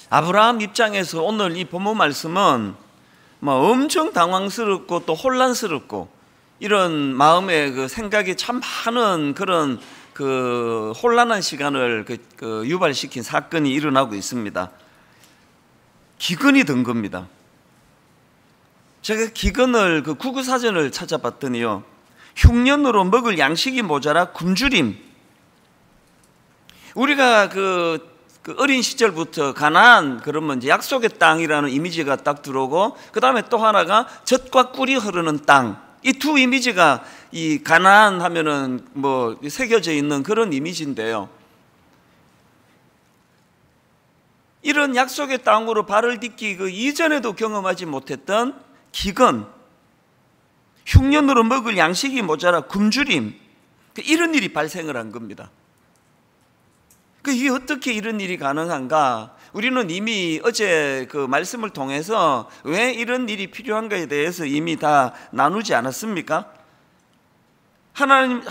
아브라함 입장에서 오늘 이 본문 말씀은 엄청 당황스럽고 또 혼란스럽고 이런 마음의 그 생각이 참 많은 그런 그 혼란한 시간을 유발시킨 사건이 일어나고 있습니다. 기근이 든 겁니다. 제가 기근을 그 국어사전을 찾아봤더니요, 흉년으로 먹을 양식이 모자라 굶주림. 우리가 그 어린 시절부터 가나안 그러면 이제 약속의 땅이라는 이미지가 딱 들어오고, 그 다음에 또 하나가 젖과 꿀이 흐르는 땅. 이 두 이미지가 이 가나안 하면은 새겨져 있는 그런 이미지인데요. 이런 약속의 땅으로 발을 딛기 그 이전에도 경험하지 못했던 기근, 흉년으로 먹을 양식이 모자라 굶주림, 이런 일이 발생을 한 겁니다. 이게 어떻게 이런 일이 가능한가? 우리는 이미 어제 그 말씀을 통해서 왜 이런 일이 필요한가에 대해서 이미 다 나누지 않았습니까? 하나님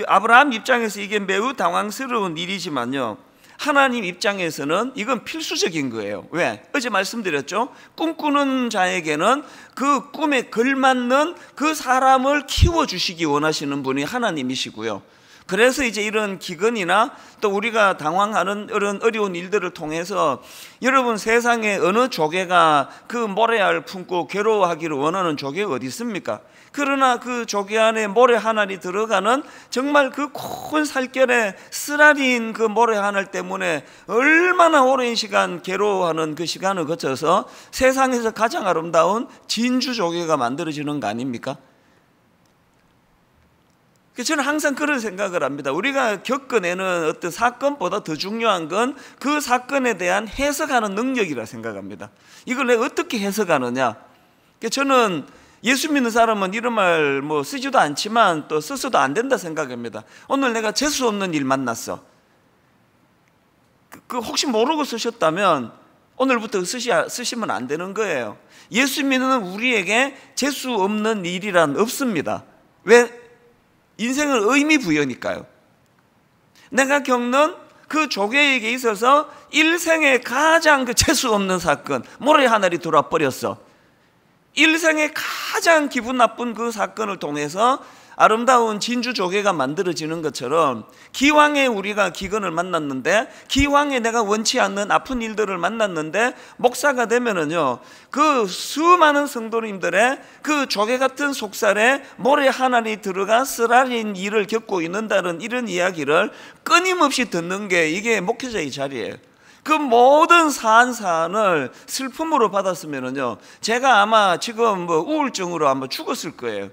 아브라함 입장에서 이게 매우 당황스러운 일이지만요, 하나님 입장에서는 이건 필수적인 거예요. 왜? 어제 말씀드렸죠? 꿈꾸는 자에게는 그 꿈에 걸맞는 그 사람을 키워주시기 원하시는 분이 하나님이시고요. 그래서 이제 이런 기근이나 또 우리가 당황하는 이런 어려운 일들을 통해서, 여러분 세상에 어느 조개가 그 모래알 품고 괴로워하기를 원하는 조개가 어디 있습니까? 그러나 그 조개 안에 모래 한 알이 들어가는 정말 그 큰 살결에 쓰라린 그 모래 한 알 때문에 얼마나 오랜 시간 괴로워하는 그 시간을 거쳐서 세상에서 가장 아름다운 진주 조개가 만들어지는 거 아닙니까? 저는 항상 그런 생각을 합니다. 우리가 겪어내는 어떤 사건보다 더 중요한 건 그 사건에 대한 해석하는 능력이라 생각합니다. 이걸 내가 어떻게 해석하느냐? 저는 예수 믿는 사람은 이런 말 쓰지도 않지만 또 써서도 안 된다 생각합니다. 오늘 내가 재수 없는 일 만났어. 혹시 모르고 쓰셨다면 오늘부터 쓰시면 안 되는 거예요. 예수 믿는 우리에게 재수 없는 일이란 없습니다. 왜? 인생을 의미 부여니까요. 내가 겪는 그 조개에게 있어서 일생에 가장 그 재수 없는 사건, 모래 한 알이 들어와 버렸어. 일생에 가장 기분 나쁜 그 사건을 통해서 아름다운 진주 조개가 만들어지는 것처럼, 기왕에 우리가 기근을 만났는데, 기왕에 내가 원치 않는 아픈 일들을 만났는데, 목사가 되면은요, 그 수많은 성도님들의 그 조개 같은 속살에 모래 한 알이 들어가 쓰라린 일을 겪고 있는다는 이런 이야기를 끊임없이 듣는 게 이게 목회자의 자리예요. 그 모든 사안을 슬픔으로 받았으면은요, 제가 아마 지금 우울증으로 아마 죽었을 거예요.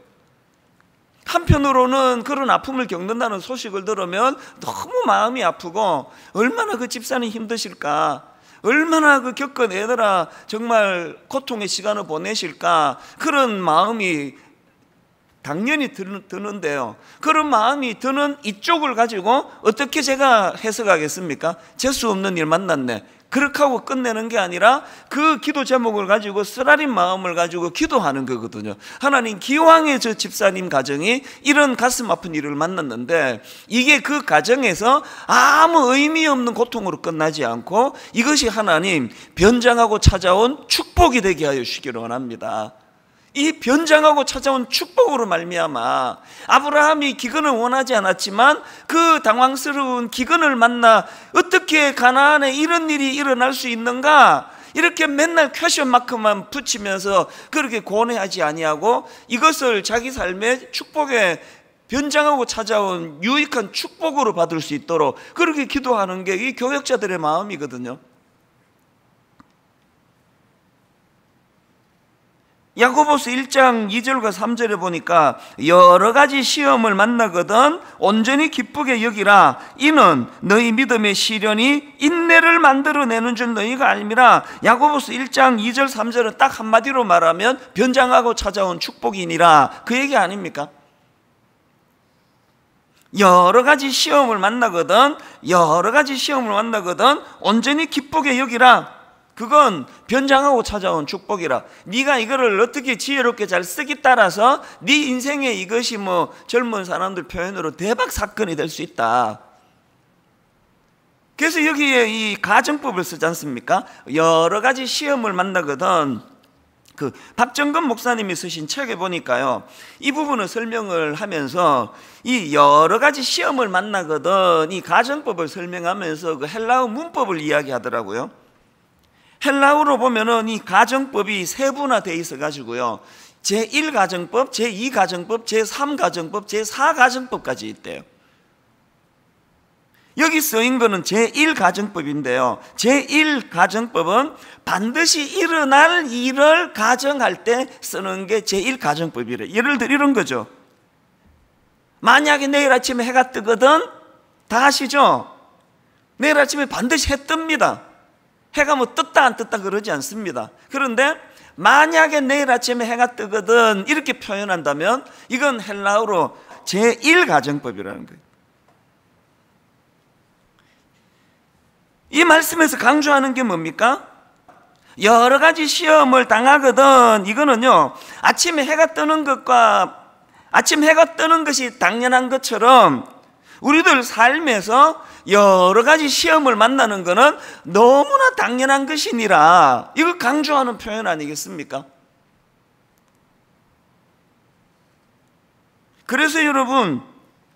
한편으로는 그런 아픔을 겪는다는 소식을 들으면 너무 마음이 아프고, 얼마나 그 집사님 힘드실까, 얼마나 그 겪어내느라 정말 고통의 시간을 보내실까, 그런 마음이 당연히 드는데요, 그런 마음이 드는 이쪽을 가지고 어떻게 제가 해석하겠습니까? 재수 없는 일 만났네, 그렇게 하고 끝내는 게 아니라 그 기도 제목을 가지고 쓰라린 마음을 가지고 기도하는 거거든요. 하나님, 기왕에 저 집사님 가정이 이런 가슴 아픈 일을 만났는데, 이게 그 가정에서 아무 의미 없는 고통으로 끝나지 않고 이것이 하나님 변장하고 찾아온 축복이 되게 하여 주시기를 원합니다. 이 변장하고 찾아온 축복으로 말미암아 아브라함이 기근을 원하지 않았지만 그 당황스러운 기근을 만나 어떻게 가나안에 이런 일이 일어날 수 있는가, 이렇게 맨날 퀘션 마크만 붙이면서 그렇게 고뇌하지 아니하고 이것을 자기 삶의 축복에 변장하고 찾아온 유익한 축복으로 받을 수 있도록 그렇게 기도하는 게 이 교역자들의 마음이거든요. 야고보서 1장 2절과 3절에 보니까 여러 가지 시험을 만나거든 온전히 기쁘게 여기라. 이는 너희 믿음의 시련이 인내를 만들어내는 줄 너희가 알미라. 야고보서 1장 2절 3절은 딱 한마디로 말하면 변장하고 찾아온 축복이니라, 그 얘기 아닙니까? 여러 가지 시험을 만나거든 온전히 기쁘게 여기라. 그건 변장하고 찾아온 축복이라. 네가 이거를 어떻게 지혜롭게 잘 쓰기 따라서 네 인생에 이것이 젊은 사람들 표현으로 대박 사건이 될 수 있다. 그래서 여기에 이 가정법을 쓰지 않습니까? 여러 가지 시험을 만나거든. 그 박정근 목사님이 쓰신 책에 보니까요, 이 부분을 설명을 하면서 이 여러 가지 시험을 만나거든 이 가정법을 설명하면서 그 헬라어 문법을 이야기하더라고요. 헬라어로 보면은 이 가정법이 세분화되어 있어 가지고요, 제1가정법, 제2가정법, 제3가정법, 제4가정법까지 있대요. 여기 쓰인 거는 제1가정법인데요, 제1가정법은 반드시 일어날 일을 가정할 때 쓰는 게 제1가정법이래. 예를 들어 이런 거죠. 만약에 내일 아침에 해가 뜨거든, 다 아시죠? 내일 아침에 반드시 해 뜹니다. 해가 뭐 떴다 안 떴다 그러지 않습니다. 그런데 만약에 내일 아침에 해가 뜨거든 이렇게 표현한다면 이건 헬라어로 제1가정법이라는 거예요. 이 말씀에서 강조하는 게 뭡니까? 여러 가지 시험을 당하거든 이거는요, 아침에 해가 뜨는 것이 당연한 것처럼 우리들 삶에서 여러 가지 시험을 만나는 것은 너무나 당연한 것이니라, 이걸 강조하는 표현 아니겠습니까? 그래서 여러분,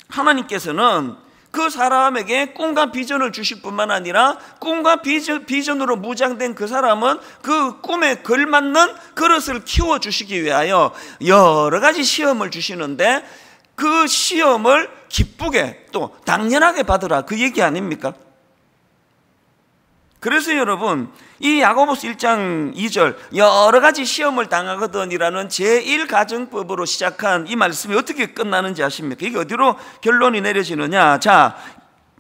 하나님께서는 그 사람에게 꿈과 비전을 주실 뿐만 아니라 꿈과 비전으로 무장된 그 사람은 그 꿈에 걸맞는 그릇을 키워주시기 위하여 여러 가지 시험을 주시는데 그 시험을 기쁘게 또 당연하게 받으라, 그 얘기 아닙니까? 그래서 여러분, 이 야고보서 1장 2절 여러 가지 시험을 당하거든이라는 제1가정법으로 시작한 이 말씀이 어떻게 끝나는지 아십니까? 이게 어디로 결론이 내려지느냐? 자,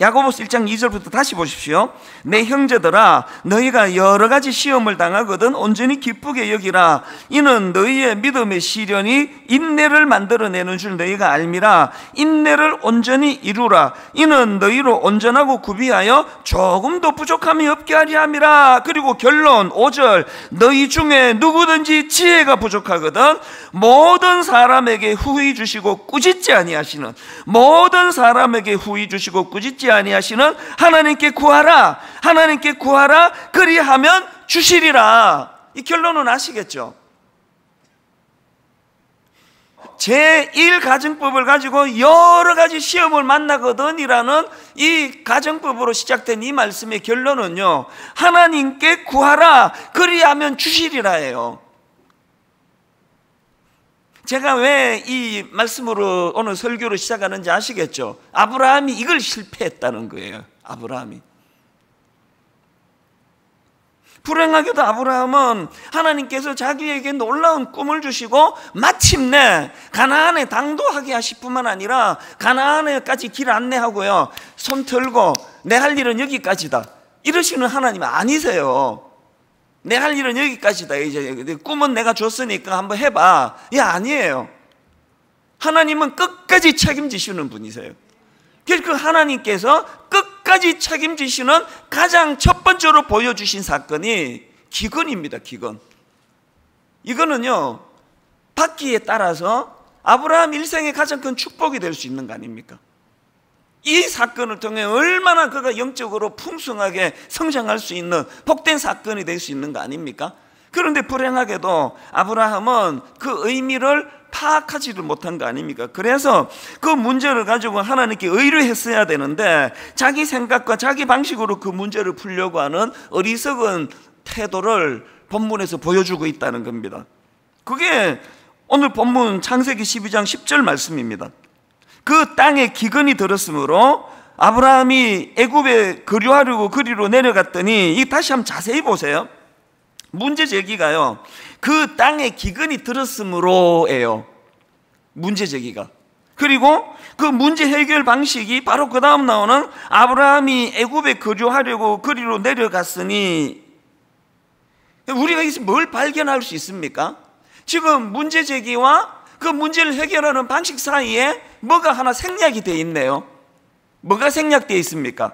야고보서 1장 2절부터 다시 보십시오. 내 형제들아, 너희가 여러 가지 시험을 당하거든 온전히 기쁘게 여기라. 이는 너희의 믿음의 시련이 인내를 만들어내는 줄 너희가 알미라. 인내를 온전히 이루라. 이는 너희로 온전하고 구비하여 조금도 부족함이 없게 하려 함이라. 그리고 결론 5절, 너희 중에 누구든지 지혜가 부족하거든 모든 사람에게 후히 주시고 꾸짖지 아니하시는, 모든 사람에게 후히 주시고 꾸짖지 아니하시는 하나님께 구하라. 하나님께 구하라. 그리하면 주시리라. 이 결론은 아시겠죠? 제1가정법을 가지고 여러 가지 시험을 만나거든이라는 이 가정법으로 시작된 이 말씀의 결론은요, 하나님께 구하라. 그리하면 주시리라예요. 제가 왜 이 말씀으로 오늘 설교를 시작하는지 아시겠죠? 아브라함이 이걸 실패했다는 거예요. 아브라함이. 불행하게도 아브라함은 하나님께서 자기에게 놀라운 꿈을 주시고 마침내 가나안에 당도하게 하실 뿐만 아니라 가나안에까지 길 안내하고요, 손 털고 내 할 일은 여기까지다 이러시는 하나님 아니세요. 내 할 일은 여기까지다. 이제 꿈은 내가 줬으니까 한번 해봐. 이 아니에요. 하나님은 끝까지 책임지시는 분이세요. 그래서 그 하나님께서 끝까지 책임지시는 가장 첫 번째로 보여주신 사건이 기근입니다. 기근. 이거는요, 받기에 따라서 아브라함 일생의 가장 큰 축복이 될 수 있는 거 아닙니까? 이 사건을 통해 얼마나 그가 영적으로 풍성하게 성장할 수 있는 복된 사건이 될 수 있는 거 아닙니까? 그런데 불행하게도 아브라함은 그 의미를 파악하지를 못한 거 아닙니까? 그래서 그 문제를 가지고 하나님께 의뢰했어야 되는데 자기 생각과 자기 방식으로 그 문제를 풀려고 하는 어리석은 태도를 본문에서 보여주고 있다는 겁니다. 그게 오늘 본문 창세기 12장 10절 말씀입니다. 그 땅에 기근이 들었으므로 아브라함이 애굽에 거류하려고 그리로 내려갔더니, 이 다시 한번 자세히 보세요. 문제 제기가요, 그 땅에 기근이 들었으므로예요. 문제 제기가. 그리고 그 문제 해결 방식이 바로 그 다음 나오는 아브라함이 애굽에 거류하려고 그리로 내려갔으니, 우리가 여기서 뭘 발견할 수 있습니까? 지금 문제 제기와 그 문제를 해결하는 방식 사이에 뭐가 하나 생략이 되어 있네요. 뭐가 생략되어 있습니까?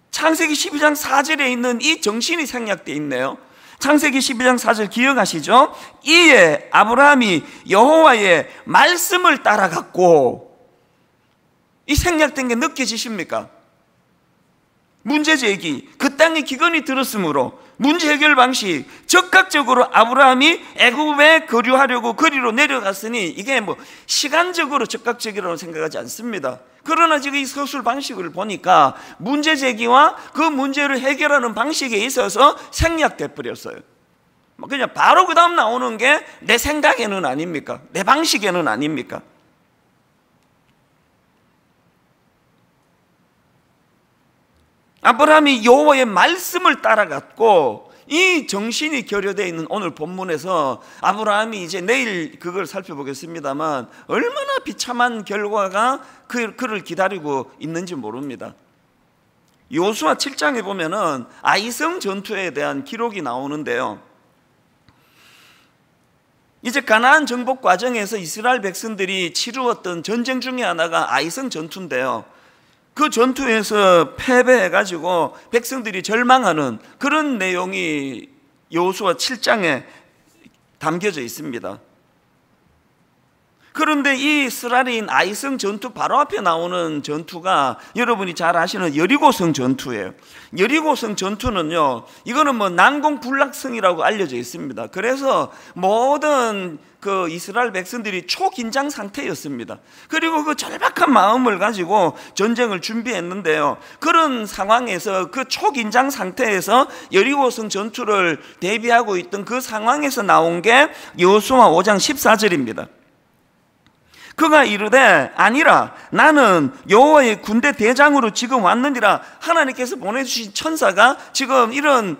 창세기 12장 4절에 있는 이 정신이 생략되어 있네요. 창세기 12장 4절 기억하시죠? 이에 아브라함이 여호와의 말씀을 따라갔고, 이 생략된 게 느껴지십니까? 문제 제기, 그 땅에 기근이 들었으므로 문제 해결 방식, 적극적으로 아브라함이 애굽에 거류하려고 거리로 내려갔으니 이게 뭐 시간적으로 적극적이라고 생각하지 않습니다. 그러나 지금 이 서술 방식을 보니까 문제 제기와 그 문제를 해결하는 방식에 있어서 생략돼 버렸어요. 그냥 바로 그 다음 나오는 게 내 생각에는 아닙니까? 내 방식에는 아닙니까? 아브라함이 여호와의 말씀을 따라갔고, 이 정신이 결여되어 있는 오늘 본문에서 아브라함이 이제 내일 그걸 살펴보겠습니다만 얼마나 비참한 결과가 그를 기다리고 있는지 모릅니다. 여호수아 7장에 보면은 아이성 전투에 대한 기록이 나오는데요, 이제 가나안 정복 과정에서 이스라엘 백성들이 치루었던 전쟁 중에 하나가 아이성 전투인데요, 그 전투에서 패배해가지고 백성들이 절망하는 그런 내용이 여호수아 7장에 담겨져 있습니다. 그런데 이 스라린 아이성 전투 바로 앞에 나오는 전투가 여러분이 잘 아시는 여리고성 전투예요. 여리고성 전투는요, 이거는 뭐 난공불락성이라고 알려져 있습니다. 그래서 모든 그 이스라엘 백성들이 초긴장 상태였습니다. 그리고 그 절박한 마음을 가지고 전쟁을 준비했는데요, 그런 상황에서 그 초긴장 상태에서 여리고성 전투를 대비하고 있던 그 상황에서 나온 게 여호수아 5장 14절입니다. 그가 이르되 아니라 나는 여호와의 군대 대장으로 지금 왔느니라. 하나님께서 보내주신 천사가 지금 이런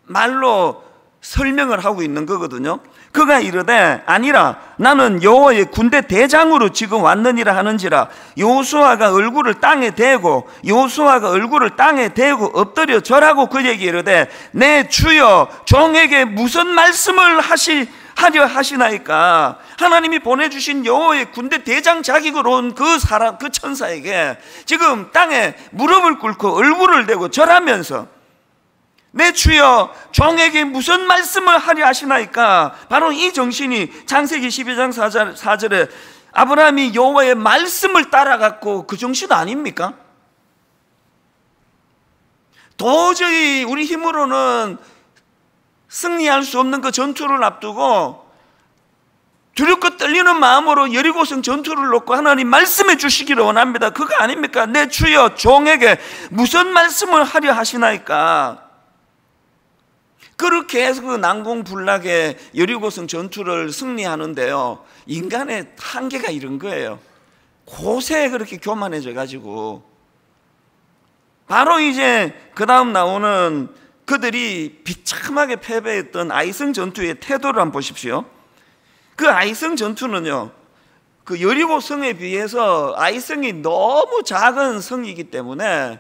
말로 설명을 하고 있는 거거든요. 그가 이르되 아니라 나는 여호와의 군대 대장으로 지금 왔느니라 하는지라. 여호수아가 얼굴을 땅에 대고 엎드려 절하고 그에게 이르되 내 주여 종에게 무슨 말씀을 하려 하시나이까. 하나님이 보내주신 여호와의 군대 대장 자격으로 온 그 사람, 그 천사에게 지금 땅에 무릎을 꿇고 얼굴을 대고 절하면서 내 주여 종에게 무슨 말씀을 하려 하시나이까. 바로 이 정신이 창세기 12장 4절에 아브라함이 여호와의 말씀을 따라갔고 그 정신 아닙니까? 도저히 우리 힘으로는 승리할 수 없는 그 전투를 앞두고 두렵고 떨리는 마음으로 여리고성 전투를 놓고 하나님 말씀해 주시기를 원합니다. 그거 아닙니까? 내 주여 종에게 무슨 말씀을 하려 하시나이까. 그렇게 해서 그 난공불락의 여리고성 전투를 승리하는데요, 인간의 한계가 이런 거예요. 고세 그렇게 교만해져 가지고 바로 이제 그 다음 나오는 그들이 비참하게 패배했던 아이성 전투의 태도를 한번 보십시오. 그 아이성 전투는요, 그 여리고 성에 비해서 아이성이 너무 작은 성이기 때문에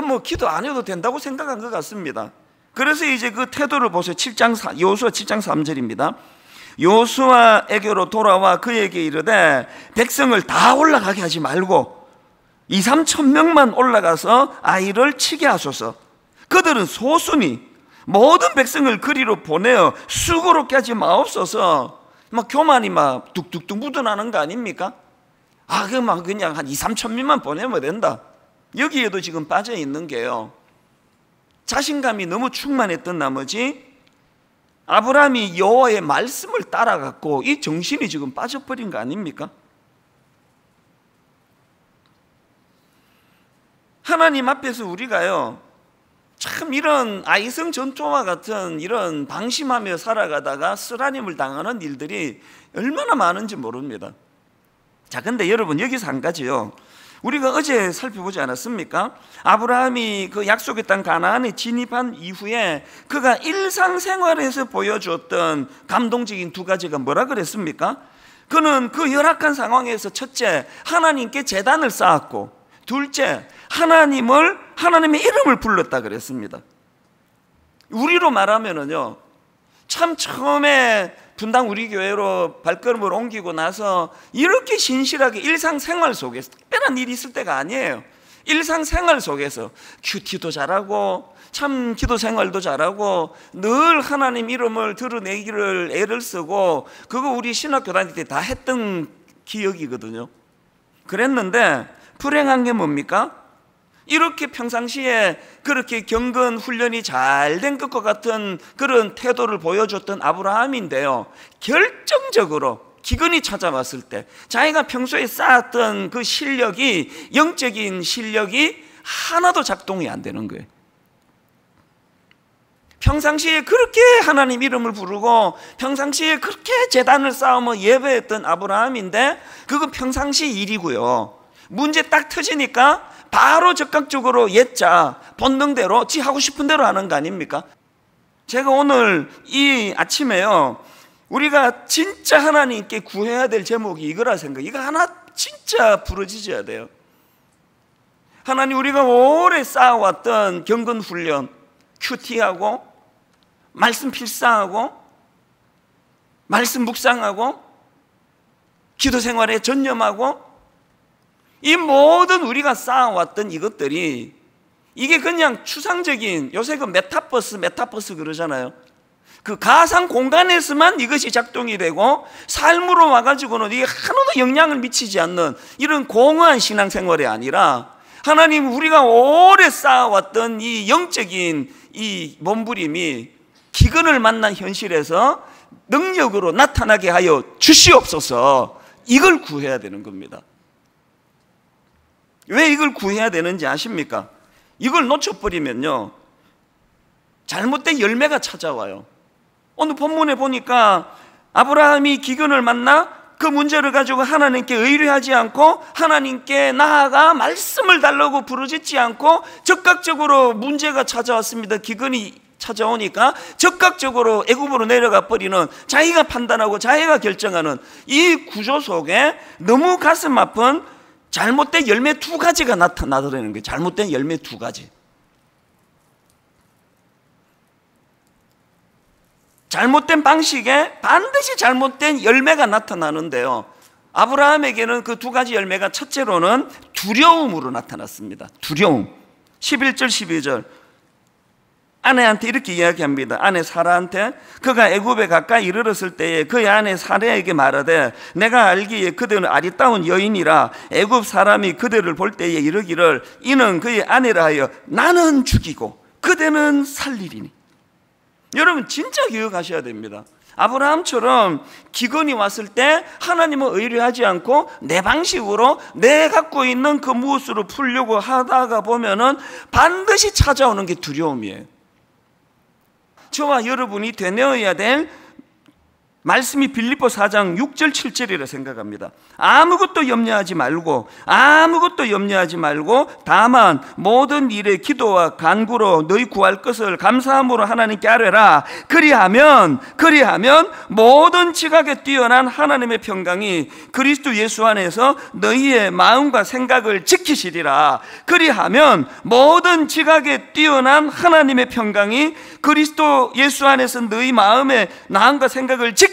뭐 기도 안 해도 된다고 생각한 것 같습니다. 그래서 이제 그 태도를 보세요. 여호수아 7장 3절입니다. 여호수아에게로 돌아와 그에게 이르되 백성을 다 올라가게 하지 말고 2-3천 명만 올라가서 아이를 치게 하소서. 그들은 소수니 모든 백성을 그리로 보내어 수고롭게 하지 마옵소서. 막 교만이 막 뚝뚝뚝 묻어나는 거 아닙니까? 그냥 한 2-3천 명만 보내면 된다. 여기에도 지금 빠져 있는 게요, 자신감이 너무 충만했던 나머지 아브라함이 여호와의 말씀을 따라갔고 이 정신이 지금 빠져버린 거 아닙니까? 하나님 앞에서 우리가요, 참 이런 아이성 전투와 같은 이런 방심하며 살아가다가 쓰라림을 당하는 일들이 얼마나 많은지 모릅니다. 자, 근데 여러분 여기서 한 가지요, 우리가 어제 살펴보지 않았습니까? 아브라함이 그 약속의 땅 가나안에 진입한 이후에 그가 일상생활에서 보여줬던 감동적인 두 가지가 뭐라 그랬습니까? 그는 그 열악한 상황에서 첫째, 하나님께 제단을 쌓았고, 둘째, 하나님의 이름을 불렀다 그랬습니다. 우리로 말하면은요, 참 처음에 분당 우리 교회로 발걸음을 옮기고 나서 이렇게 신실하게 일상생활 속에서 특별한 일이 있을 때가 아니에요. 일상생활 속에서 큐티도 잘하고 참 기도 생활도 잘하고 늘 하나님 이름을 드러내기를 애를 쓰고, 그거 우리 신학교 다닐 때 다 했던 기억이거든요. 그랬는데 불행한 게 뭡니까? 이렇게 평상시에 그렇게 경건 훈련이 잘 된 것과 같은 그런 태도를 보여줬던 아브라함인데요, 결정적으로 기근이 찾아왔을 때 자기가 평소에 쌓았던 그 실력이, 영적인 실력이 하나도 작동이 안 되는 거예요. 평상시에 그렇게 하나님 이름을 부르고 평상시에 그렇게 제단을 쌓으며 예배했던 아브라함인데 그건 평상시 일이고요, 문제 딱 터지니까 바로 적극적으로 옛자 본능대로 지 하고 싶은 대로 하는 거 아닙니까? 제가 오늘 이 아침에요, 우리가 진짜 하나님께 구해야 될 제목이 이거라 생각. 이거 하나 진짜 부러지셔야 돼요. 하나님, 우리가 오래 쌓아왔던 경건 훈련, 큐티하고 말씀 필사하고 말씀 묵상하고 기도 생활에 전념하고 이 모든 우리가 쌓아왔던 이것들이 이게 그냥 추상적인, 요새 그 메타버스 그러잖아요. 그 가상 공간에서만 이것이 작동이 되고 삶으로 와가지고는 이게 하나도 영향을 미치지 않는 이런 공허한 신앙생활이 아니라 하나님, 우리가 오래 쌓아왔던 이 영적인 이 몸부림이 기근을 만난 현실에서 능력으로 나타나게 하여 주시옵소서. 이걸 구해야 되는 겁니다. 왜 이걸 구해야 되는지 아십니까? 이걸 놓쳐버리면요, 잘못된 열매가 찾아와요. 오늘 본문에 보니까 아브라함이 기근을 만나 그 문제를 가지고 하나님께 의뢰하지 않고 하나님께 나아가 말씀을 달라고 부르짖지 않고 적극적으로 문제가 찾아왔습니다. 기근이 찾아오니까 적극적으로 애굽으로 내려가 버리는, 자기가 판단하고 자기가 결정하는 이 구조 속에 너무 가슴 아픈 잘못된 열매 두 가지가 나타나더라는 거예요. 잘못된 열매 두 가지. 잘못된 방식에 반드시 잘못된 열매가 나타나는데요, 아브라함에게는 그 두 가지 열매가 첫째로는 두려움으로 나타났습니다. 두려움. 11절 12절 아내한테 이렇게 이야기합니다. 아내 사라한테 그가 애굽에 가까이 이르렀을 때에 그의 아내 사라에게 말하되 내가 알기에 그대는 아리따운 여인이라 애굽 사람이 그대를 볼 때에 이르기를 이는 그의 아내라 하여 나는 죽이고 그대는 살리리니. 여러분 진짜 기억하셔야 됩니다. 아브라함처럼 기근이 왔을 때 하나님을 의뢰하지 않고 내 방식으로 내 갖고 있는 그 무엇으로 풀려고 하다가 보면은 반드시 찾아오는 게 두려움이에요. 저와 여러분이 되뇌어야 될 말씀이 빌립보 4장 6절 7절이라 생각합니다. 아무것도 염려하지 말고 다만 모든 일에 기도와 간구로 너희 구할 것을 감사함으로 하나님께 아뢰라. 그리하면 모든 지각에 뛰어난 하나님의 평강이 그리스도 예수 안에서 너희의 마음과 생각을 지키시리라. 그리하면 모든 지각에 뛰어난 하나님의 평강이 그리스도 예수 안에서 너희 마음의 마음과 생각을 지키시리라.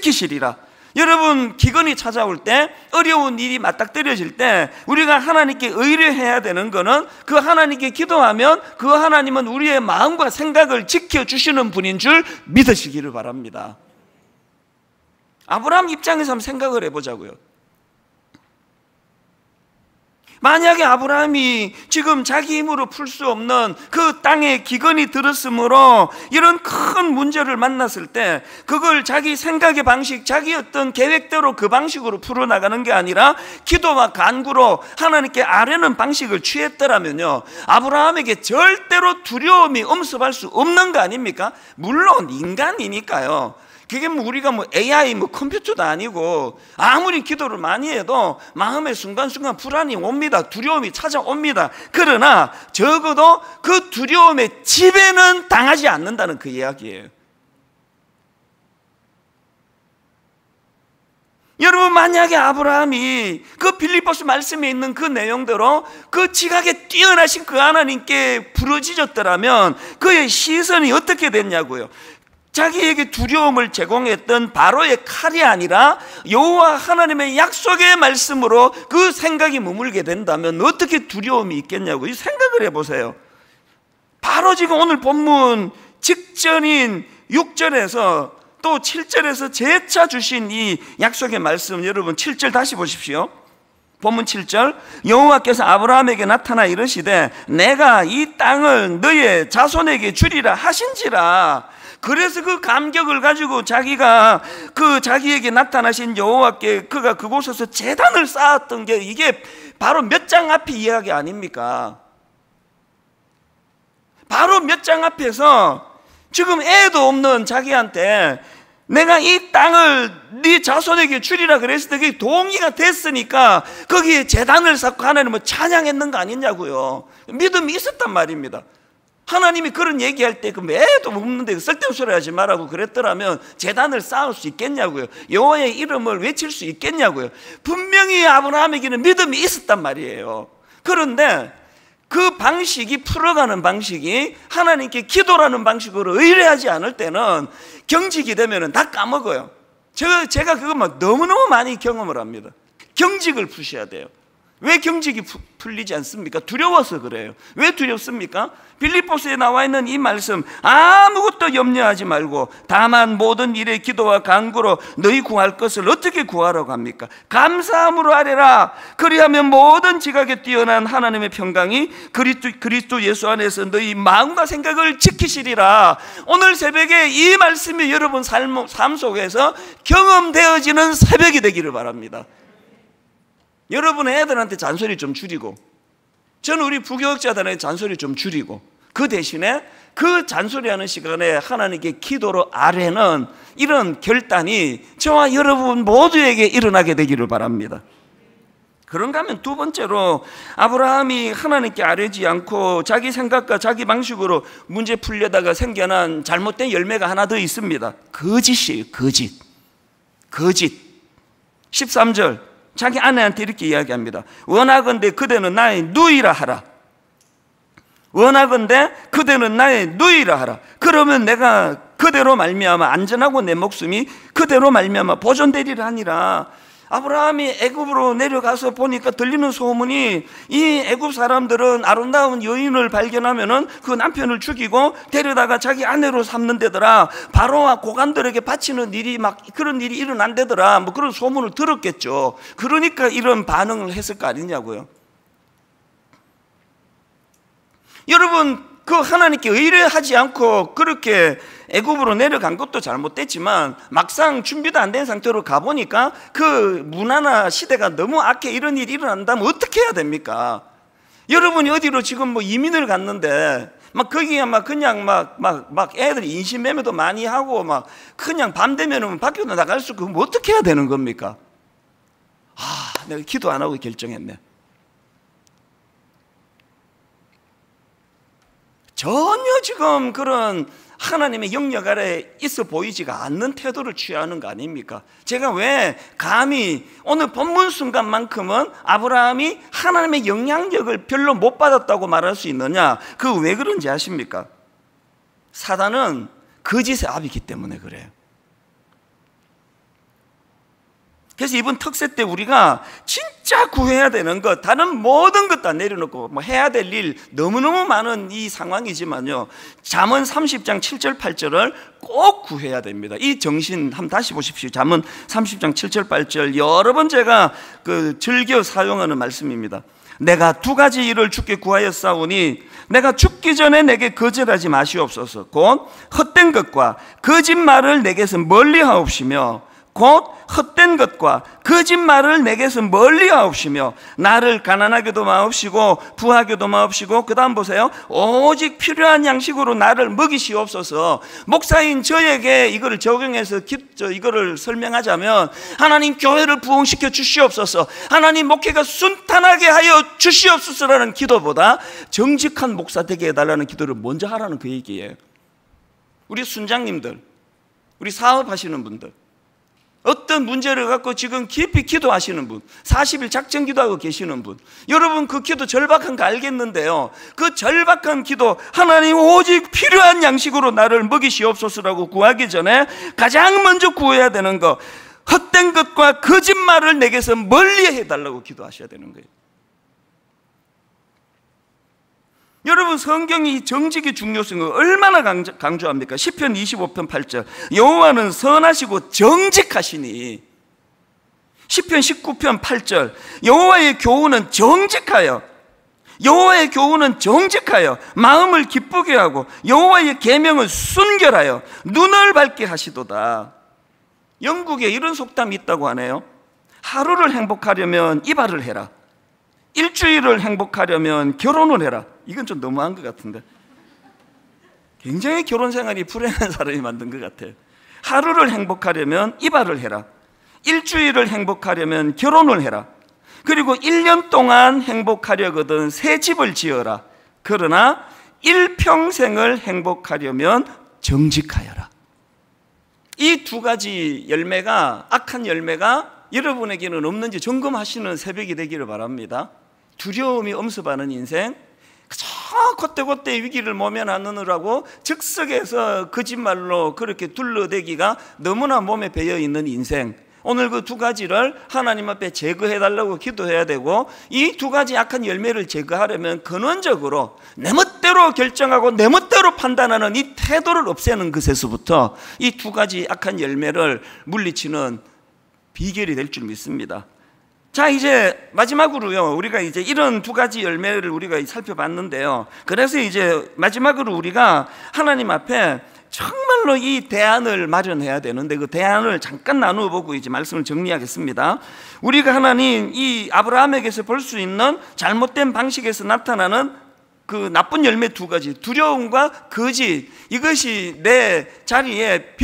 여러분 기근이 찾아올 때, 어려운 일이 맞닥뜨려질 때 우리가 하나님께 의뢰해야 되는 것은 그 하나님께 기도하면 그 하나님은 우리의 마음과 생각을 지켜주시는 분인 줄 믿으시기를 바랍니다. 아브라함 입장에서 한번 생각을 해보자고요. 만약에 아브라함이 지금 자기 힘으로 풀 수 없는 그 땅에 기근이 들었으므로 이런 큰 문제를 만났을 때 그걸 자기 생각의 방식, 자기 어떤 계획대로 그 방식으로 풀어나가는 게 아니라 기도와 간구로 하나님께 아뢰는 방식을 취했더라면요, 아브라함에게 절대로 두려움이 엄습할 수 없는 거 아닙니까? 물론 인간이니까요. 그게 우리가 AI 컴퓨터도 아니고 아무리 기도를 많이 해도 마음의 순간순간 불안이 옵니다. 두려움이 찾아옵니다. 그러나 적어도 그 두려움의 지배는 당하지 않는다는 그 이야기예요. 여러분 만약에 아브라함이 그 빌립보서 말씀에 있는 그 내용대로 그 지각에 뛰어나신 그 하나님께 부르짖었더라면 그의 시선이 어떻게 됐냐고요. 자기에게 두려움을 제공했던 바로의 칼이 아니라 여호와 하나님의 약속의 말씀으로 그 생각이 머물게 된다면 어떻게 두려움이 있겠냐고 생각을 해보세요. 바로 지금 오늘 본문 직전인 6절에서 또 7절에서 재차 주신 이 약속의 말씀, 여러분 7절 다시 보십시오. 본문 7절, 여호와께서 아브라함에게 나타나 이르시되 내가 이 땅을 너의 자손에게 주리라 하신지라. 그래서 그 감격을 가지고 자기가 그 자기에게 나타나신 여호와께 그가 그곳에서 제단을 쌓았던 게 이게 바로 몇 장 앞의 이야기 아닙니까? 바로 몇 장 앞에서 지금 애도 없는 자기한테 내가 이 땅을 네 자손에게 주리라 그랬을 때 그게 동의가 됐으니까 거기에 제단을 쌓고 하나님을 찬양했는 거 아니냐고요. 믿음이 있었단 말입니다. 하나님이 그런 얘기할 때 그 애도 없는데 쓸데없는 소리 하지 말라고 그랬더라면 제단을 쌓을 수 있겠냐고요. 여호와의 이름을 외칠 수 있겠냐고요. 분명히 아브라함에게는 믿음이 있었단 말이에요. 그런데 그 방식이, 풀어가는 방식이 하나님께 기도라는 방식으로 의뢰하지 않을 때는 경직이 되면 다 까먹어요. 제가 그거 막 너무너무 많이 경험을 합니다. 경직을 푸셔야 돼요. 왜 경직이 풀리지 않습니까? 두려워서 그래요. 왜 두렵습니까? 빌립보서에 나와 있는 이 말씀, 아무것도 염려하지 말고 다만 모든 일에 기도와 간구로 너희 구할 것을 어떻게 구하라고 합니까? 감사함으로 하래라. 그리하면 모든 지각에 뛰어난 하나님의 평강이 그리스도 예수 안에서 너희 마음과 생각을 지키시리라. 오늘 새벽에 이 말씀이 여러분 삶 속에서 경험되어지는 새벽이 되기를 바랍니다. 여러분의 애들한테 잔소리 좀 줄이고, 저는 우리 부교육자들한테 잔소리 좀 줄이고, 그 대신에 그 잔소리하는 시간에 하나님께 기도로 아뢰는 이런 결단이 저와 여러분 모두에게 일어나게 되기를 바랍니다. 그런가 하면 두 번째로, 아브라함이 하나님께 아뢰지 않고 자기 생각과 자기 방식으로 문제 풀려다가 생겨난 잘못된 열매가 하나 더 있습니다. 거짓이에요. 거짓. 13절 자기 아내한테 이렇게 이야기합니다. 원하건대 그대는 나의 누이라 하라. 원하건대 그대는 나의 누이라 하라. 그러면 내가 그대로 말미암아 안전하고 내 목숨이 그대로 말미암아 보존되리라 하니라. 아브라함이 애굽으로 내려가서 보니까 들리는 소문이 이 애굽 사람들은 아름다운 여인을 발견하면은 그 남편을 죽이고 데려다가 자기 아내로 삼는 데더라. 바로와 고관들에게 바치는 일이 막 그런 일이 일어난대더라. 뭐 그런 소문을 들었겠죠. 그러니까 이런 반응을 했을 거 아니냐고요. 여러분, 그 하나님께 의뢰하지 않고 그렇게 애굽으로 내려간 것도 잘못됐지만 막상 준비도 안 된 상태로 가보니까 그 문화나 시대가 너무 악해. 이런 일이 일어난다면 어떻게 해야 됩니까? 여러분이 어디로 지금 뭐 이민을 갔는데 막 거기에 막 그냥 막 애들이 인신매매도 많이 하고 막 그냥 밤 되면은 밖으로 나갈 수 없고 뭐 어떻게 해야 되는 겁니까? 내가 기도 안 하고 결정했네. 전혀 지금 그런 하나님의 영역 아래 있어 보이지가 않는 태도를 취하는 거 아닙니까? 제가 왜 감히 오늘 본문 순간만큼은 아브라함이 하나님의 영향력을 별로 못 받았다고 말할 수 있느냐? 그 왜 그런지 아십니까? 사단은 거짓의 압이기 때문에 그래요. 그래서 이번 특세 때 우리가 진짜 구해야 되는 것, 다른 모든 것 다 내려놓고 뭐 해야 될 일 너무너무 많은 이 상황이지만요, 잠언 30장 7절 8절을 꼭 구해야 됩니다. 이 정신 한번 다시 보십시오. 잠언 30장 7절 8절 여러 번 제가 즐겨 사용하는 말씀입니다. 내가 두 가지 일을 주께 구하였사오니 내가 죽기 전에 내게 거절하지 마시옵소서. 곧 헛된 것과 거짓말을 내게서 멀리하옵시며 곧 헛된 것과 거짓말을 내게서 멀리하옵시며 나를 가난하게도 마옵시고 부하게도 마옵시고, 그 다음 보세요. 오직 필요한 양식으로 나를 먹이시옵소서. 목사인 저에게 이거를 적용해서 이거를 설명하자면, 하나님 교회를 부흥시켜 주시옵소서, 하나님 목회가 순탄하게 하여 주시옵소서라는 기도보다 정직한 목사 되게 해달라는 기도를 먼저 하라는 그 얘기예요. 우리 순장님들, 우리 사업하시는 분들, 어떤 문제를 갖고 지금 깊이 기도하시는 분, 40일 작정 기도하고 계시는 분, 여러분 그 기도 절박한 거 알겠는데요, 그 절박한 기도, 하나님 오직 필요한 양식으로 나를 먹이시옵소서라고 구하기 전에 가장 먼저 구해야 되는 거, 헛된 것과 거짓말을 내게서 멀리 해달라고 기도하셔야 되는 거예요. 여러분, 성경이 정직의 중요성을 얼마나 강조합니까? 시편 25편 8절 여호와는 선하시고 정직하시니, 시편 19편 8절 여호와의 교훈은 정직하여 여호와의 교훈은 정직하여 마음을 기쁘게 하고 여호와의 계명은 순결하여 눈을 밝게 하시도다. 영국에 이런 속담이 있다고 하네요. 하루를 행복하려면 이발을 해라. 일주일을 행복하려면 결혼을 해라. 이건 좀 너무한 것 같은데, 굉장히 결혼 생활이 불행한 사람이 만든 것 같아요. 하루를 행복하려면 이발을 해라. 일주일을 행복하려면 결혼을 해라. 그리고 1년 동안 행복하려거든 새 집을 지어라. 그러나 일평생을 행복하려면 정직하여라. 이 두 가지 열매가, 악한 열매가 여러분에게는 없는지 점검하시는 새벽이 되기를 바랍니다. 두려움이 엄습하는 인생, 그저 그때그때 위기를 모면하느라고 즉석에서 거짓말로 그렇게 둘러대기가 너무나 몸에 배어있는 인생, 오늘 그 두 가지를 하나님 앞에 제거해달라고 기도해야 되고, 이 두 가지 악한 열매를 제거하려면 근원적으로 내 멋대로 결정하고 내 멋대로 판단하는 이 태도를 없애는 것에서부터 이 두 가지 악한 열매를 물리치는 비결이 될 줄 믿습니다. 자, 이제 마지막으로요, 우리가 이제 이런 두 가지 열매를 우리가 살펴봤는데요. 그래서 이제 마지막으로 우리가 하나님 앞에 정말로 이 대안을 마련해야 되는데, 그 대안을 잠깐 나누어 보고 이제 말씀을 정리하겠습니다. 우리가 하나님 이 아브라함에게서 볼 수 있는 잘못된 방식에서 나타나는 그 나쁜 열매 두 가지, 두려움과 거짓, 이것이 내 자리에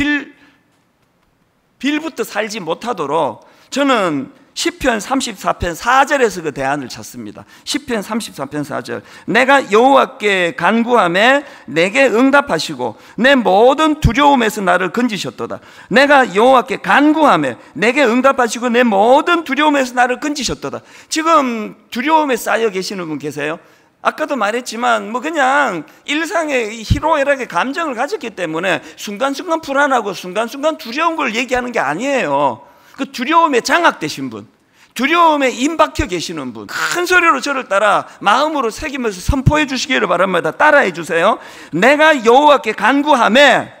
빌부터 살지 못하도록 저는 시편 34편 4절에서 그 대안을 찾습니다. 시편 34편 4절 내가 여호와께 간구하매 내게 응답하시고 내 모든 두려움에서 나를 건지셨도다. 내가 여호와께 간구하매 내게 응답하시고 내 모든 두려움에서 나를 건지셨도다. 지금 두려움에 쌓여 계시는 분 계세요? 아까도 말했지만 뭐 그냥 일상의 희로애락의 감정을 가졌기 때문에 순간순간 불안하고 순간순간 두려운 걸 얘기하는 게 아니에요. 그 두려움에 장악되신 분, 두려움에 임박혀 계시는 분, 큰 소리로 저를 따라 마음으로 새기면서 선포해 주시기를 바랍니다. 따라해 주세요. 내가 여호와께 간구하매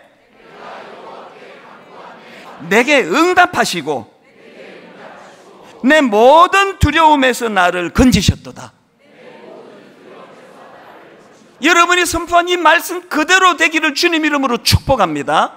내게 응답하시고 내 모든 두려움에서 나를 건지셨도다. 여러분이 선포한 이 말씀 그대로 되기를 주님 이름으로 축복합니다.